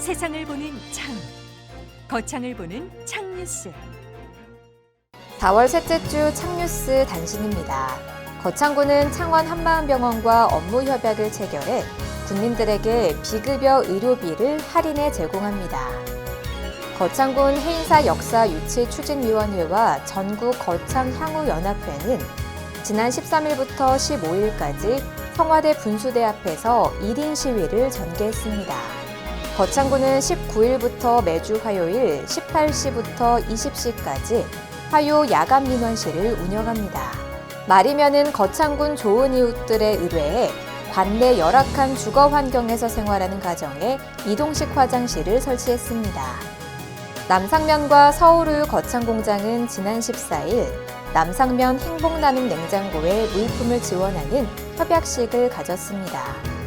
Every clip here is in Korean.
세상을 보는 창, 거창을 보는 창뉴스. 4월 셋째 주 창뉴스 단신입니다. 거창군은 창원 한마음병원과 업무 협약을 체결해 군민들에게 비급여 의료비를 할인해 제공합니다. 거창군 해인사 역사 유치 추진위원회와 전국 거창향후연합회는 지난 13일부터 15일까지 청와대 분수대 앞에서 1인 시위를 전개했습니다. 거창군은 19일부터 매주 화요일 18시부터 20시까지 화요 야간 민원실을 운영합니다. 말이면은 거창군 좋은 이웃들의 의뢰에 관내 열악한 주거 환경에서 생활하는 가정에 이동식 화장실을 설치했습니다. 남상면과 서울우유 거창공장은 지난 14일 남상면 행복나눔 냉장고에 물품을 지원하는 협약식을 가졌습니다.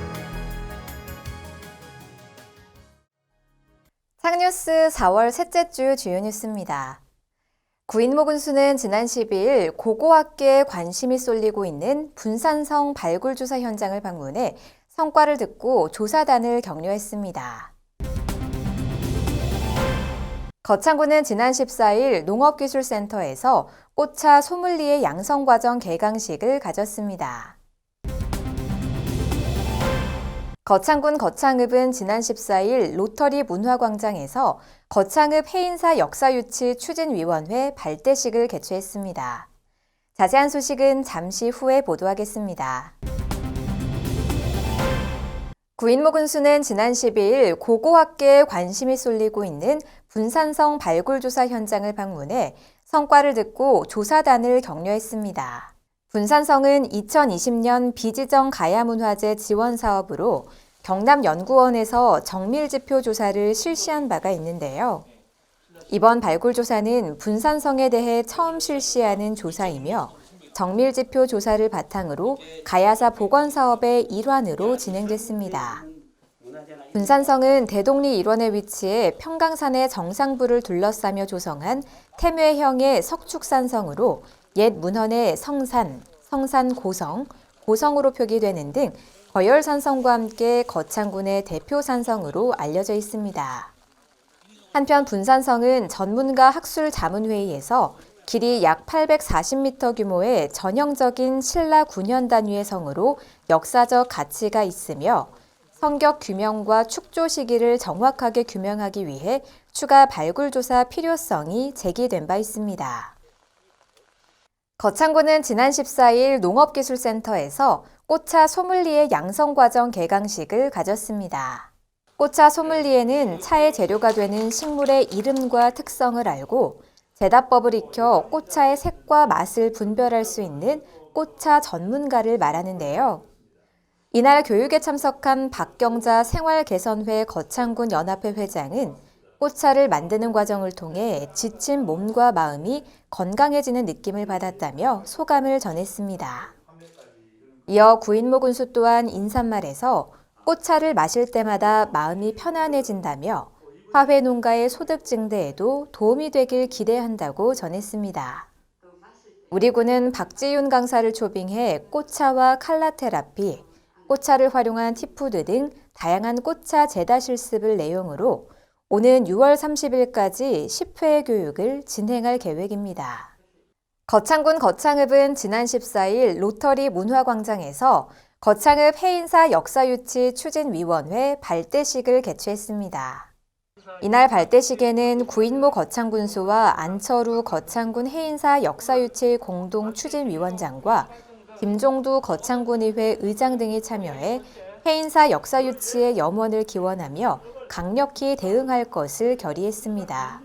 창뉴스 4월 셋째 주 주요 뉴스입니다. 구인모 군수는 지난 12일 고고학계에 관심이 쏠리고 있는 분산성 발굴 조사 현장을 방문해 성과를 듣고 조사단을 격려했습니다. 거창군은 지난 14일 농업기술센터에서 꽃차 소믈리에 양성과정 개강식을 가졌습니다. 거창군 거창읍은 지난 14일 로터리 문화광장에서 거창읍 해인사 역사유치 추진위원회 발대식을 개최했습니다. 자세한 소식은 잠시 후에 보도하겠습니다. 구인모 군수는 지난 12일 고고학계에 관심이 쏠리고 있는 분산성 발굴조사 현장을 방문해 성과를 듣고 조사단을 격려했습니다. 분산성은 2020년 비지정 가야문화재 지원 사업으로 경남연구원에서 정밀지표 조사를 실시한 바가 있는데요. 이번 발굴조사는 분산성에 대해 처음 실시하는 조사이며 정밀지표 조사를 바탕으로 가야사 복원사업의 일환으로 진행됐습니다. 분산성은 대동리 일원에 위치해 평강산의 정상부를 둘러싸며 조성한 태묘형의 석축산성으로 옛 문헌의 성산, 성산 고성, 고성으로 표기되는 등 거열산성과 함께 거창군의 대표 산성으로 알려져 있습니다. 한편 분산성은 전문가 학술 자문회의에서 길이 약 840m 규모의 전형적인 신라 9년 단위의 성으로 역사적 가치가 있으며 성격 규명과 축조 시기를 정확하게 규명하기 위해 추가 발굴조사 필요성이 제기된 바 있습니다. 거창군은 지난 14일 농업기술센터에서 꽃차 소믈리에 양성과정 개강식을 가졌습니다. 꽃차 소믈리에는 차의 재료가 되는 식물의 이름과 특성을 알고 제답법을 익혀 꽃차의 색과 맛을 분별할 수 있는 꽃차 전문가를 말하는데요. 이날 교육에 참석한 박경자 생활개선회 거창군 연합회 회장은 꽃차를 만드는 과정을 통해 지친 몸과 마음이 건강해지는 느낌을 받았다며 소감을 전했습니다. 이어 구인모 군수 또한 인사말에서 꽃차를 마실 때마다 마음이 편안해진다며 화훼 농가의 소득 증대에도 도움이 되길 기대한다고 전했습니다. 우리 군은 박지윤 강사를 초빙해 꽃차와 칼라 테라피, 꽃차를 활용한 티푸드 등 다양한 꽃차 재다 실습을 내용으로 오는 6월 30일까지 10회 교육을 진행할 계획입니다. 거창군 거창읍은 지난 14일 로터리 문화광장에서 거창읍 해인사 역사유치 추진위원회 발대식을 개최했습니다. 이날 발대식에는 구인모 거창군수와 안철우 거창군 해인사 역사유치 공동추진위원장과 김종두 거창군의회 의장 등이 참여해 해인사 역사유치의 염원을 기원하며 강력히 대응할 것을 결의했습니다.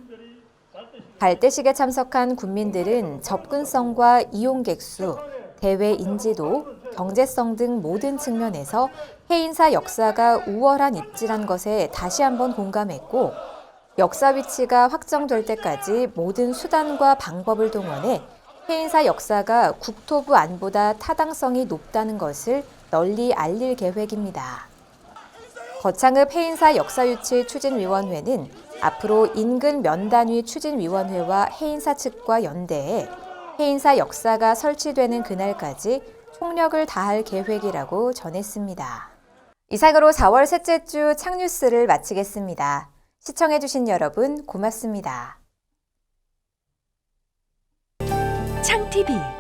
발대식에 참석한 군민들은 접근성과 이용객 수, 대외 인지도, 경제성 등 모든 측면에서 해인사 역사가 우월한 입지란 것에 다시 한번 공감했고 역사 위치가 확정될 때까지 모든 수단과 방법을 동원해 해인사 역사가 국토부 안보다 타당성이 높다는 것을 널리 알릴 계획입니다. 거창읍 해인사 역사유치 추진위원회는 앞으로 인근 면단위 추진위원회와 해인사 측과 연대해 해인사 역사가 설치되는 그날까지 총력을 다할 계획이라고 전했습니다. 이상으로 4월 셋째 주 창뉴스를 마치겠습니다. 시청해주신 여러분 고맙습니다. 창TV